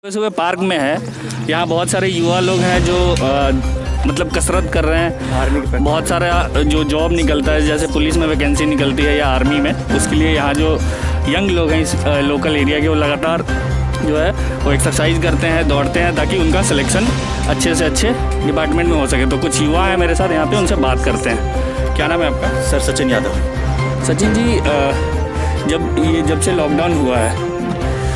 सुबह पार्क में है। यहाँ बहुत सारे युवा लोग हैं जो मतलब कसरत कर रहे हैं। बहुत सारा जो जॉब निकलता है, जैसे पुलिस में वैकेंसी निकलती है या आर्मी में, उसके लिए यहाँ जो यंग लोग हैं इस लोकल एरिया के, वो लगातार जो है वो एक्सरसाइज करते हैं, दौड़ते हैं, ताकि उनका सिलेक्शन अच्छे से अच्छे डिपार्टमेंट में हो सके। तो कुछ युवा हैं मेरे साथ यहाँ पे, उनसे बात करते हैं। क्या नाम है आपका? सर सचिन यादव। सचिन जी, जब से लॉकडाउन हुआ है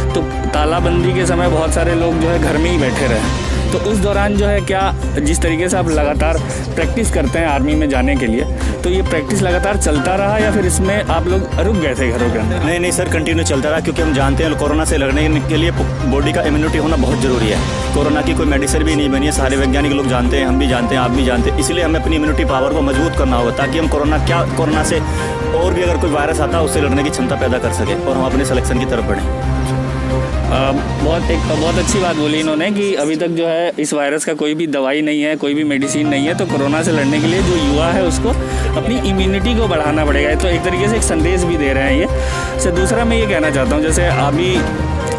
तो तालाबंदी के समय बहुत सारे लोग जो है घर में ही बैठे रहे, तो उस दौरान जो है क्या जिस तरीके से आप लगातार प्रैक्टिस करते हैं आर्मी में जाने के लिए, तो ये प्रैक्टिस लगातार चलता रहा या फिर इसमें आप लोग रुक गए थे घरों के अंदर? नहीं सर, कंटिन्यू चलता रहा, क्योंकि हम जानते हैं कोरोना से लड़ने के लिए बॉडी का इम्यूनिटी होना बहुत ज़रूरी है। कोरोना की कोई मेडिसिन भी नहीं बनी है, सारे वैज्ञानिक लोग जानते हैं, हम भी जानते हैं, आप भी जानते हैं। इसलिए हमें अपनी इम्यूनिटी पावर को मजबूत करना होगा, ताकि हम कोरोना से और भी अगर कोई वायरस आता है उससे लड़ने की क्षमता पैदा कर सके और हम अपने सिलेक्शन की तरफ बढ़ें। बहुत अच्छी बात बोली इन्होंने कि अभी तक जो है इस वायरस का कोई भी दवाई नहीं है, कोई भी मेडिसिन नहीं है, तो कोरोना से लड़ने के लिए जो युवा है उसको अपनी इम्यूनिटी को बढ़ाना पड़ेगा। तो एक तरीके से एक संदेश भी दे रहे हैं ये। से दूसरा मैं ये कहना चाहता हूँ, जैसे अभी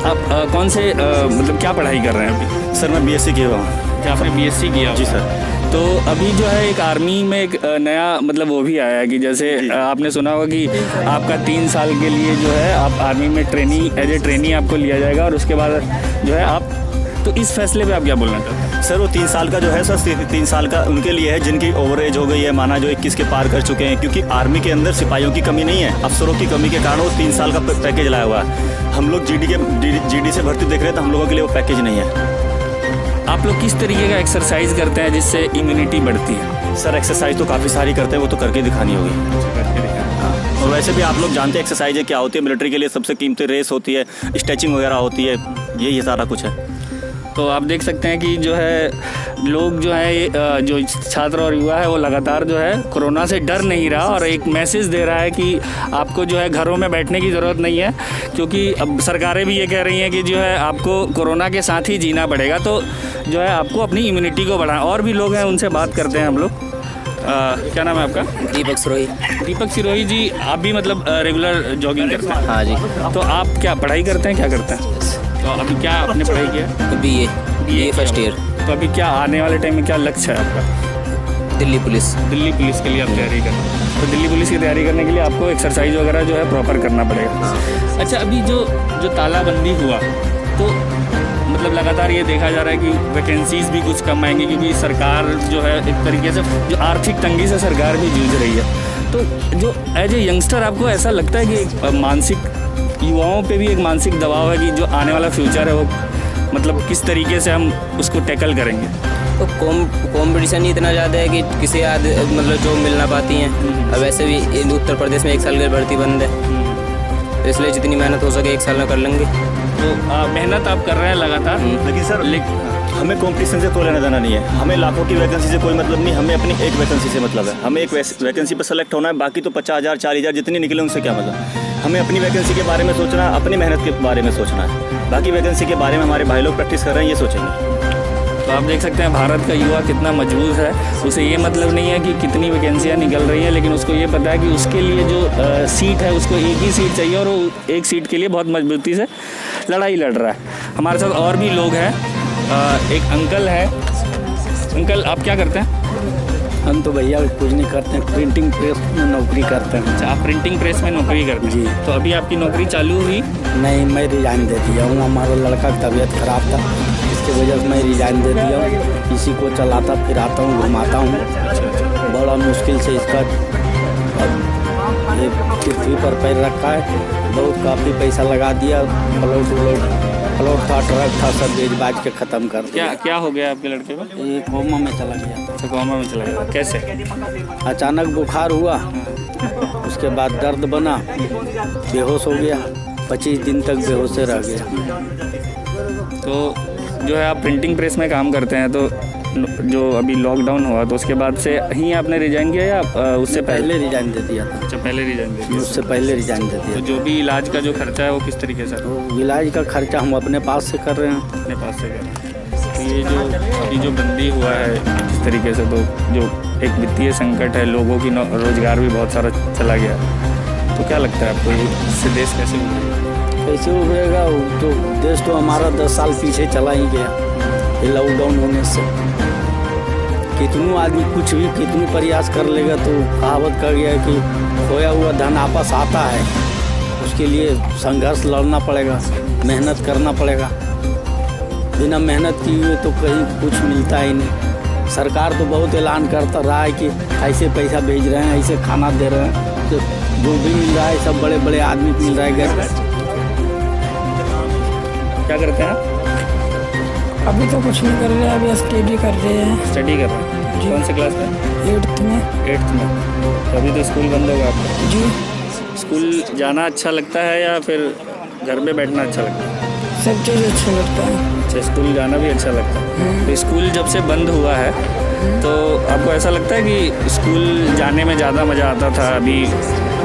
आप कौन से मतलब क्या पढ़ाई कर रहे हैं अभी? सर मैं BSc किया हुआ हूँ। क्या आपने BSc किया? जी सर। तो अभी जो है एक आर्मी में एक नया मतलब वो भी आया है कि जैसे आपने सुना होगा कि आपका 3 साल के लिए जो है आप आर्मी में एज ए ट्रेनी आपको लिया जाएगा, और उसके बाद जो है आप, तो इस फैसले पे आप क्या बोलना चाहते हैं? सर वो 3 साल का जो है सर, 3 साल का उनके लिए है जिनकी ओवर एज हो गई है, माना जो 21 के पार कर चुके हैं, क्योंकि आर्मी के अंदर सिपाहियों की कमी नहीं है, अफसरों की कमी के कारण वो 3 साल का पैकेज लाया हुआ है। हम लोग GD से भर्ती देख रहे हैं, तो हम लोगों के लिए वो पैकेज नहीं है। आप लोग किस तरीके का एक्सरसाइज करते हैं जिससे इम्यूनिटी बढ़ती है? सर एक्सरसाइज तो काफ़ी सारी करते हैं, वो तो करके दिखानी होगी। हाँ, और वैसे भी आप लोग जानते हैं एक्सरसाइज क्या होती है। मिलिट्री के लिए सबसे कीमती रेस होती है, स्ट्रेचिंग वगैरह होती है, ये सारा कुछ है। तो आप देख सकते हैं कि जो है लोग जो है जो छात्र और युवा है वो लगातार जो है कोरोना से डर नहीं रहा, और एक मैसेज दे रहा है कि आपको जो है घरों में बैठने की ज़रूरत नहीं है, क्योंकि अब सरकारें भी ये कह रही हैं कि जो है आपको कोरोना के साथ ही जीना पड़ेगा। तो जो है आपको अपनी इम्यूनिटी को बढ़ाना। और भी लोग हैं, उनसे बात करते हैं हम लोग। क्या नाम है आपका? दीपक सिरोही। दीपक सिरोही जी, आप भी मतलब रेगुलर जॉगिंग करते हैं? हाँ जी। तो आप क्या पढ़ाई करते हैं, क्या करते हैं? तो अभी क्या आपने पढ़ाई किया? BA first year. तो अभी क्या आने वाले टाइम में क्या लक्ष्य है आपका? दिल्ली पुलिस के लिए आप तैयारी कर रहे हैं। तो दिल्ली पुलिस की तैयारी करने के लिए आपको एक्सरसाइज वगैरह जो है प्रॉपर करना पड़ेगा। अच्छा, अभी जो तालाबंदी हुआ, तो मतलब लगातार ये देखा जा रहा है कि वैकेंसीज़ भी कुछ कम आएंगी, क्योंकि सरकार जो है एक तरीके से जो आर्थिक तंगी से सरकार भी जूझ रही है। तो जो एज ए यंगस्टर आपको ऐसा लगता है कि एक मानसिक युवाओं पे भी एक मानसिक दबाव है कि जो आने वाला फ्यूचर है वो मतलब किस तरीके से हम उसको टैकल करेंगे? तो कॉम्पिटिशन ही इतना ज़्यादा है कि किसी मतलब जो मिल ना पाती हैं। अब वैसे भी उत्तर प्रदेश में 1 साल की भर्ती बंद है, तो इसलिए जितनी मेहनत हो सके 1 साल में कर लेंगे। तो मेहनत आप कर रहे हैं लगातार, लेकिन सर हमें कंपटीशन से कोई लेना देना नहीं है। हमें लाखों की वैकेंसी से कोई मतलब नहीं, हमें अपनी एक वैकेंसी से मतलब है। हमें एक वैकेंसी पर सेलेक्ट होना है, बाकी तो 50,000 40,000 जितनी निकले उनसे क्या मतलब। हमें अपनी वैकेंसी के बारे में सोचना है, अपनी मेहनत के बारे में सोचना है। बाकी वैकेंसी के बारे में हमारे भाई लोग प्रैक्टिस कर रहे हैं, ये सोचेंगे। तो आप देख सकते हैं भारत का युवा कितना मजबूत है। उसे ये मतलब नहीं है कि कितनी वैकेंसियाँ निकल रही हैं, लेकिन उसको ये पता है कि उसके लिए जो सीट है उसको एक ही सीट चाहिए, और वो एक सीट के लिए बहुत मजबूती से लड़ाई लड़ रहा है। हमारे साथ और भी लोग हैं। एक अंकल है। अंकल, आप क्या करते हैं? हम तो भैया कुछ नहीं करते हैं, प्रिंटिंग प्रेस में नौकरी करते हैं। अच्छा, आप प्रिंटिंग प्रेस में नौकरी करते हैं? जी। तो अभी आपकी नौकरी चालू हुई? नहीं, मैं रिजाइन दे दिया हूँ। हमारा लड़का की तबीयत खराब था, इसकी वजह से मैं रिजाइन दे दिया हूँ। इसी को चलाता फिर आता हूँ, घुमाता हूँ। बड़ा मुश्किल से इसका ये पृथ्वी पर पैर रखा है। बहुत काफ़ी पैसा लगा दिया, प्लॉट था, ट्रक था, सब बेच बाज के ख़त्म कर दिया। क्या हो गया आपके लड़के को? ये कोमा में चला गया। अच्छा, कोमा में चला गया। कैसे? अचानक बुखार हुआ, उसके बाद दर्द बना, बेहोश हो गया, 25 दिन तक बेहोश रह गया। तो जो है आप प्रिंटिंग प्रेस में काम करते हैं, तो जो अभी लॉकडाउन हुआ तो उसके बाद से ही आपने रिजाइन किया या उससे पहले रिजाइन दे दिया था? अच्छा, पहले रिजाइन दे दिया। उससे पहले रिजाइन दे दिया। तो जो भी इलाज का जो खर्चा है वो किस तरीके से? तो इलाज का खर्चा हम अपने पास से कर रहे हैं। अपने पास से कर रहे हैं। तो ये जो अभी जो बंदी हुआ है इस तरीके से, तो जो एक वित्तीय संकट है, लोगों की रोजगार भी बहुत सारा चला गया, तो क्या लगता है आपको इससे देश कैसे उभरेगा? कैसे उभरेगा? तो देश तो हमारा 10 साल पीछे चला ही गया ये लॉकडाउन होने से। कितनों आदमी कुछ भी कितनी प्रयास कर लेगा तो कहावत कर गया है कि खोया हुआ धन वापस आता है। उसके लिए संघर्ष लड़ना पड़ेगा, मेहनत करना पड़ेगा। बिना मेहनत किए हुए तो कहीं कुछ मिलता ही नहीं। सरकार तो बहुत ऐलान करता रहा है कि ऐसे पैसा भेज रहे हैं, ऐसे खाना दे रहे हैं, तो जो भी मिल रहा है सब बड़े बड़े आदमी को मिल रहा है घर। क्या करते हैं आप? अभी तो कुछ नहीं कर रहे हैं, अभी स्टडी कर रहे हैं। स्टडी कर रहे हैं? जी। कौन से क्लास में? 8th में। 8th में। तो अभी तो स्कूल बंद होगा आपका। जी। स्कूल जाना अच्छा लगता है या फिर घर में बैठना अच्छा लगता है? सब चीज़ अच्छा लगता है। अच्छा, स्कूल जाना भी अच्छा लगता है। तो स्कूल जब से बंद हुआ है तो आपको ऐसा लगता है कि स्कूल जाने में ज़्यादा मज़ा आता था? अभी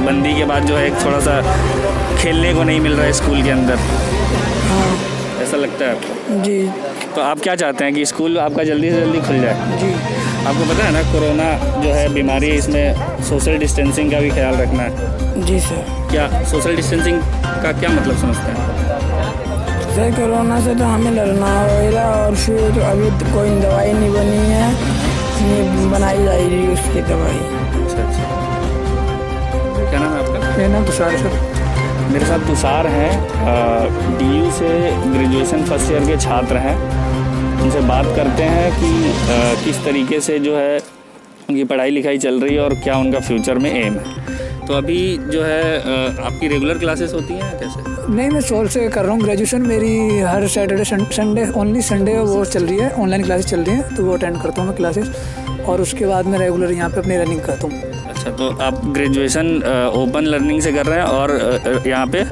बंदी के बाद जो है थोड़ा सा खेलने को नहीं मिल रहा है स्कूल के अंदर, हाँ ऐसा लगता है आपको? जी। तो आप क्या चाहते हैं कि स्कूल आपका जल्दी से जल्दी खुल जाए? जी। आपको पता है ना कोरोना जो है बीमारी है, इसमें सोशल डिस्टेंसिंग का भी ख्याल रखना है। जी सर। क्या सोशल डिस्टेंसिंग का क्या मतलब समझते हैं? सर कोरोना से तो हमें लड़ना होगा और फिर अभी तो कोई दवाई नहीं बनी है, नहीं बनाई जाएगी उसकी दवाई। अच्छा अच्छा। क्या नाम है आपका? मेरा नाम तुषार सर। मेरे साथ तुषार हैं, DU से ग्रेजुएशन फर्स्ट ईयर के छात्र हैं। उनसे बात करते हैं कि किस तरीके से जो है उनकी पढ़ाई लिखाई चल रही है और क्या उनका फ्यूचर में एम है। तो अभी जो है आपकी रेगुलर क्लासेस होती हैं कैसे? नहीं, मैं 16 से कर रहा हूँ ग्रेजुएशन। मेरी हर सैटरडे संडे ओनली संडे वो चल रही है, ऑनलाइन क्लासेस चल रही हैं, तो वो अटेंड करता हूँ मैं क्लासेस। और उसके बाद मैं रेगुलर यहाँ पे अपनी रनिंग करता हूँ। अच्छा, तो आप ग्रेजुएशन ओपन लर्निंग से कर रहे हैं और यहाँ पे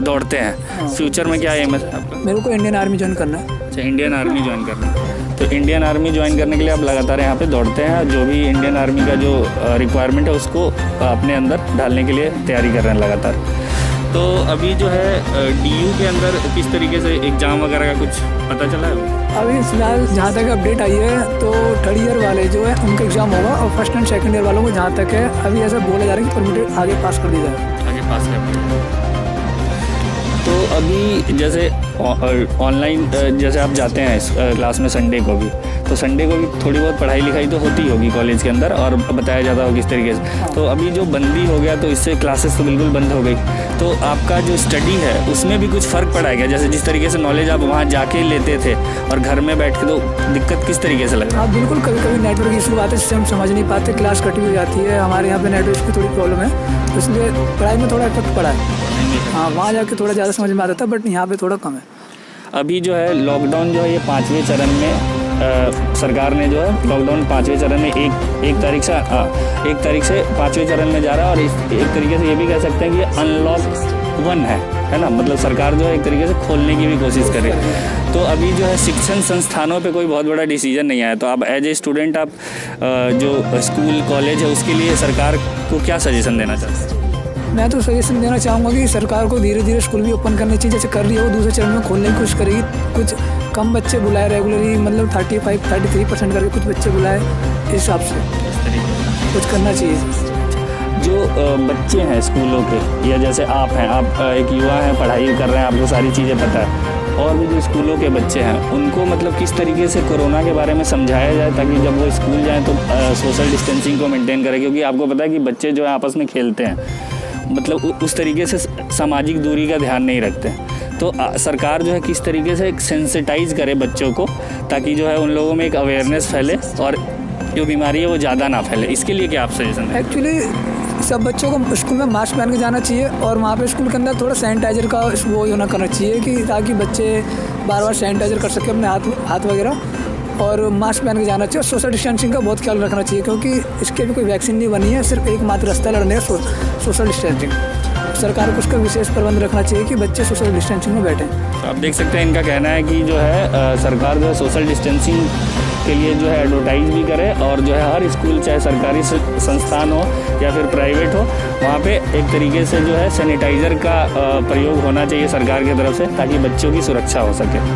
दौड़ते हैं। फ्यूचर में क्या एम है आपका? मेरे को इंडियन आर्मी ज्वाइन करना है। अच्छा, इंडियन आर्मी ज्वाइन करना है। तो इंडियन आर्मी ज्वाइन करने के लिए आप लगातार यहाँ पे दौड़ते हैं, जो भी इंडियन आर्मी का जो रिक्वायरमेंट है उसको अपने अंदर डालने के लिए तैयारी कर रहे हैं लगातार। तो अभी जो है DU के अंदर किस तरीके से एग्ज़ाम वगैरह का कुछ पता चला है? अभी फिलहाल जहाँ तक अपडेट आई है तो 3rd ईयर वाले जो है उनका एग्ज़ाम होगा और 1st एंड 2nd ईयर वालों को जहाँ तक है अभी ऐसा बोला जा रहा है कि परमिटेड आगे पास कर दी जाए। आगे पास कर। तो अभी जैसे ऑनलाइन जैसे आप जाते हैं इस क्लास में संडे को भी, तो संडे को भी थोड़ी बहुत पढ़ाई लिखाई तो होती होगी कॉलेज के अंदर और बताया जाता हो किस तरीके से। तो अभी जो बंदी हो गया तो इससे क्लासेस तो बिल्कुल बंद हो गई, तो आपका जो स्टडी है उसमें भी कुछ फ़र्क पड़ा है क्या? जैसे जिस तरीके से नॉलेज आप वहाँ जाके लेते थे और घर में बैठ के, तो दिक्कत किस तरीके से लग रहा है? हाँ बिल्कुल, कभी कभी नेटवर्क इशू आते हैं जिससे हम समझ नहीं पाते, क्लास कटी हो जाती है। हमारे यहाँ पे नेटवर्क की थोड़ी प्रॉब्लम है, तो इसलिए पढ़ाई में थोड़ा इफेक्ट पड़ा है। हाँ, वहाँ जाके थोड़ा ज़्यादा समझ में आता था, बट यहाँ पे थोड़ा कम है। अभी जो है लॉकडाउन जो है ये 5वें चरण में सरकार ने जो है लॉकडाउन 5वें चरण में एक तारीख से 5वें चरण में जा रहा है और एक तरीके से ये भी कह सकते हैं कि अनलॉक 1 है ना। मतलब सरकार जो है एक तरीके से खोलने की भी कोशिश कर रही है। तो अभी जो है शिक्षण संस्थानों पे कोई बहुत बड़ा डिसीजन नहीं आया, तो आप एज ए स्टूडेंट आप जो स्कूल कॉलेज है उसके लिए सरकार को क्या सजेशन देना चाहते हैं? मैं तो सजेशन देना चाहूँगा कि सरकार को धीरे धीरे स्कूल भी ओपन करनी चाहिए, जैसे कर रही है वो दूसरे चरण में खोलने की कोशिश करेगी। कुछ कम बच्चे बुलाए रेगुलरली, मतलब 35-33% करके कुछ बच्चे बुलाए, इस हिसाब से कुछ करना चाहिए। जो बच्चे हैं स्कूलों के, या जैसे आप हैं, आप एक युवा हैं, पढ़ाई कर रहे हैं, आपको सारी चीज़ें पता है, और भी जो स्कूलों के बच्चे हैं उनको मतलब किस तरीके से कोरोना के बारे में समझाया जाए ताकि जब वो स्कूल जाएँ तो सोशल डिस्टेंसिंग को मेंटेन करें? क्योंकि आपको पता है कि बच्चे जो है आपस में खेलते हैं, मतलब उस तरीके से सामाजिक दूरी का ध्यान नहीं रखते। तो सरकार जो है किस तरीके से एक सेंसिटाइज करे बच्चों को ताकि जो है उन लोगों में एक अवेयरनेस फैले और जो बीमारी है वो ज़्यादा ना फैले, इसके लिए क्या आप सजेशन दें? एक्चुअली सब बच्चों को स्कूल में मास्क पहन के जाना चाहिए और वहाँ पे स्कूल के अंदर थोड़ा सैनिटाइजर का वो होना करना चाहिए कि ताकि बच्चे बार बार सैनिटाइजर कर सके अपने हाथ वगैरह, और मास्क पहन के जाना चाहिए। और सोशल डिस्टेंसिंग का बहुत ख्याल रखना चाहिए क्योंकि इसके भी कोई वैक्सीन नहीं बनी है, सिर्फ एकमात्र रास्ता लड़ने है सोशल डिस्टेंसिंग। सरकार को उसका विशेष प्रबंध रखना चाहिए कि बच्चे सोशल डिस्टेंसिंग में बैठें। आप देख सकते हैं इनका कहना है कि जो है सरकार जो है सोशल डिस्टेंसिंग के लिए जो है एडवर्टाइज भी करे और जो है हर स्कूल, चाहे सरकारी संस्थान हो या फिर प्राइवेट हो, वहाँ पे एक तरीके से जो है सैनिटाइज़र का प्रयोग होना चाहिए सरकार की तरफ से ताकि बच्चों की सुरक्षा हो सके।